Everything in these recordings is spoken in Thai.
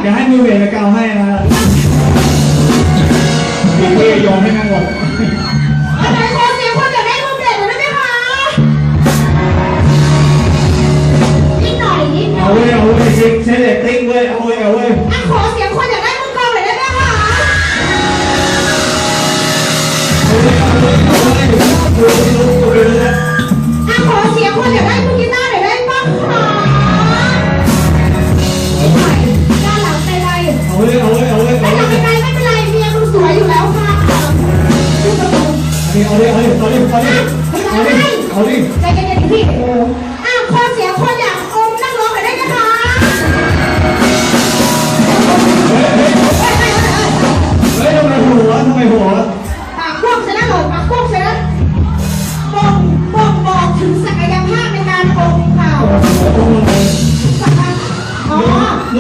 ดี๋ยวให้มือเวทกับเกาให้นะครับมีเพื่อยอมให้นั่งหมดอะไรขอเสียงคนอยากได้มือเวทได้ไหมคะนิดหน่อยนิดหน่อยเอาเว้ยใช้เด็กติ๊กเว้ยเอาเว้ยขอเสียงคนอยากได้มือเกาหน่อยได้ไหมคะขอเสียงคนอยากได้มือกีตาร์หน่อยได้บ้างคะนิดหน่อยด้านหลังเป็นไรเอาเว้ยด้านหลังเป็นไรไม่เป็นไรเมียคุณสวยอยู่แล้วค่ะเอาดิใจเย็นๆพี่ขอเสียงคนอยากอมนักร้องหน่อยได้ไหมคะ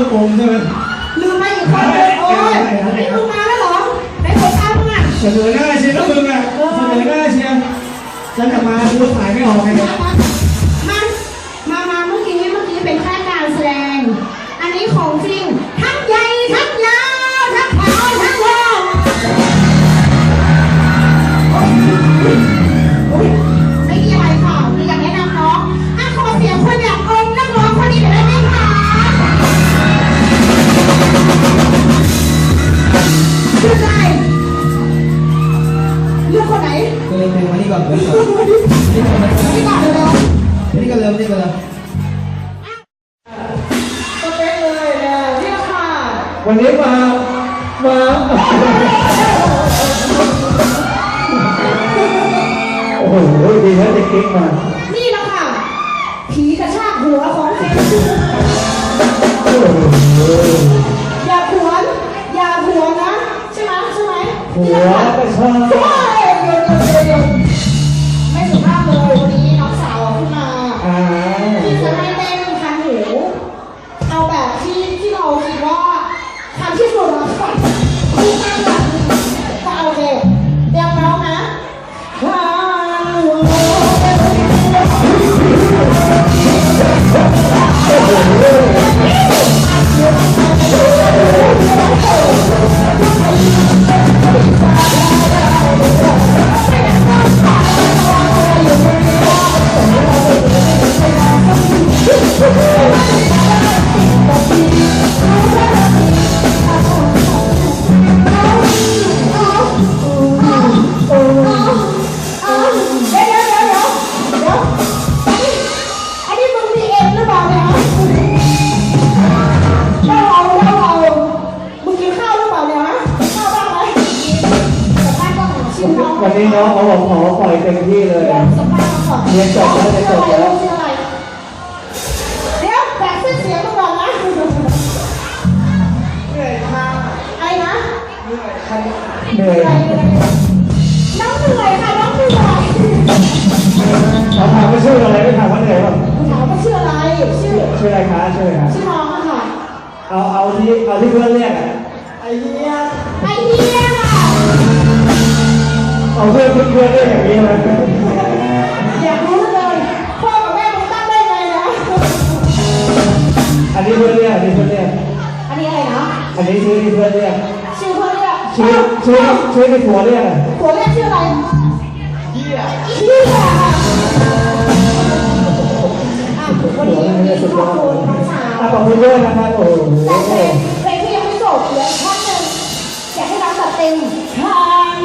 ระโปรงใช่ไหม ลืมไปอีกคนนึงโอ้ยนี่มึงมาแล้วเหรอไหนคนตามมึงอ่ะ เสนอหน้าเชียร์แล้วมึงอ่ะเสนอหน้าเชียร์ฉันจะมากูถ่ายไม่ออกไงเนี่ย มาเมื่อกี้เป็นแค่การแสดง อันนี้ของจริงทั้งใหญ่ทั้งยาวทั้งขาวทั้งยาวไม่มีอะไรค่ะมีอยากแนะนำน้องขอเสียงคนอยากอมนักร้องคนนี้ได้ไหมคะชื่ออะไรเลือกคนไหน เพลงมานี่ก่อนมานี่ก่อน นี่ก่อนเลย นี่ก็เริ่มนี่ก็เริ่ม ก็เป็นเลยเนี่ยค่ะ วันนี้มาโอ้โหดีนะเด็กกิ๊กมา นี่แหละค่ะ ผีกระชากหัวของเซน โอ้โห อย่าหวนนะใช่ไหม หัวกระชาก ใช่เดี๋ยวไม่สุภาพเลยวันนี้น้องสาวขึ้นมาที่จะให้เต้นคันหูเอาแบบที่เราคิดว่าคันที่สุดแล้วค่ะที่ตั้งแบบก็เอาเด็กเตรียมน้องนะคันหูอันนี้มึงมีเอ็มหรือเปล่าเนี่ยมึงกินข้าวหรือเปล่าเนี่ยข้าวบ้างไหมสัมภาษณ์ก็ชิมน้อง วันนี้น้องเขาบอกขอปล่อยเต็มที่เลย สัมภาษณ์ก่อน เรียนจบแล้วเรียนจบแล้ว ชื่ออะไรเดี๋ยวแบกเส้นเสียงก่อนนะไอ้นะ เหนื่อย น้องเหนื่อยค่ะน้องเหนื่อย เราถามว่าชื่ออะไรไม่ถามว่าเหนื่อยป่ะ ถามว่าชื่ออะไรชื่อ ชื่ออะไรคะชื่ออะไรคะ ชื่อน้องอะค่ะ เอาที่เพื่อนเรียกอ่ะ ไอเดียค่ะ เอาเพื่อนเรียกอย่างนี้นะ อยากรู้เลยพ่อกับแม่มึงตั้งได้ไงนะ อันนี้เพื่อนเรียกอันนี้เพื่อนเรียก อันนี้อะไรนะ อันนี้ชื่อที่เพื่อนเรียก ชื่อเพื่อนเรียก ชื่อที่ผัวเรียกอ่ะ ผัวเรียกชื่ออะไรเฮียค่ะวันนี้ขอบคุณน้องสาว ขอบคุณด้วยนะครับโอ้โห แต่เพลงที่ยังไม่จบเหลือท่อนหนึ่งอยากให้น้องจัดเต็มทาง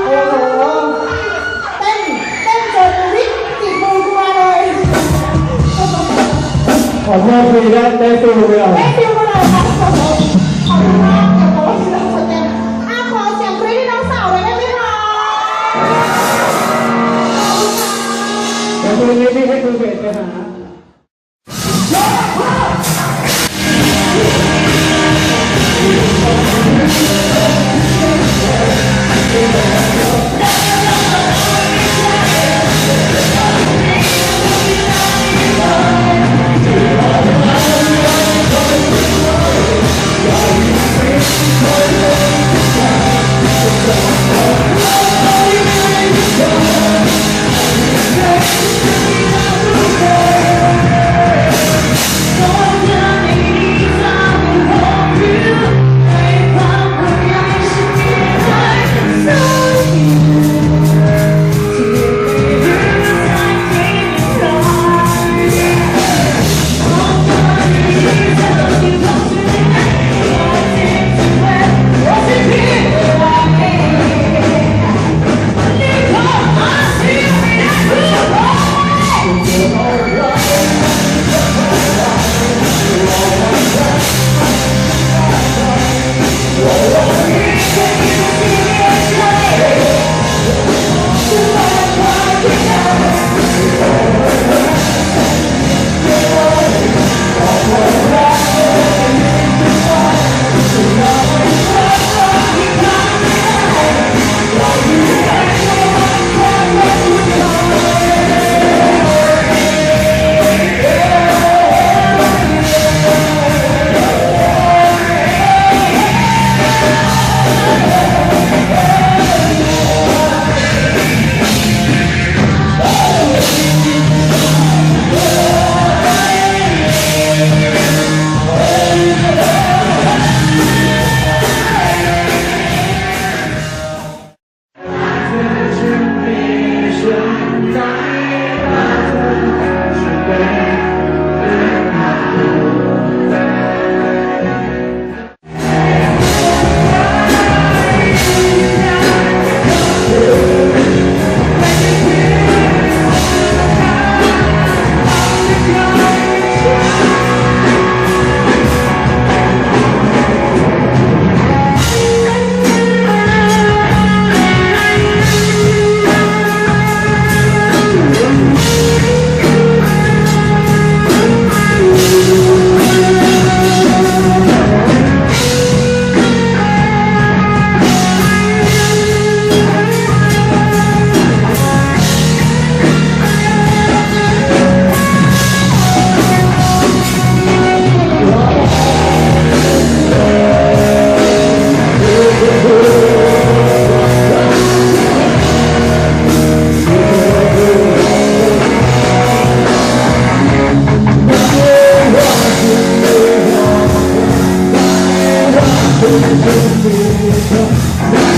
โอ้โหเต้นจนวิกติดมือกูมาเลย ขอโทษทีนะได้ตัวไปเอา ได้ฟิลมาเลยค่ะขอบคุณมากเดี๋ยวบอกว่าที่เราสเต็มขอเสียงกรี๊ดให้น้องสาวเลยได้ไหมคะ เดี๋ยวคืนนี้พี่ให้คุณเบสไปหา We'll be right back.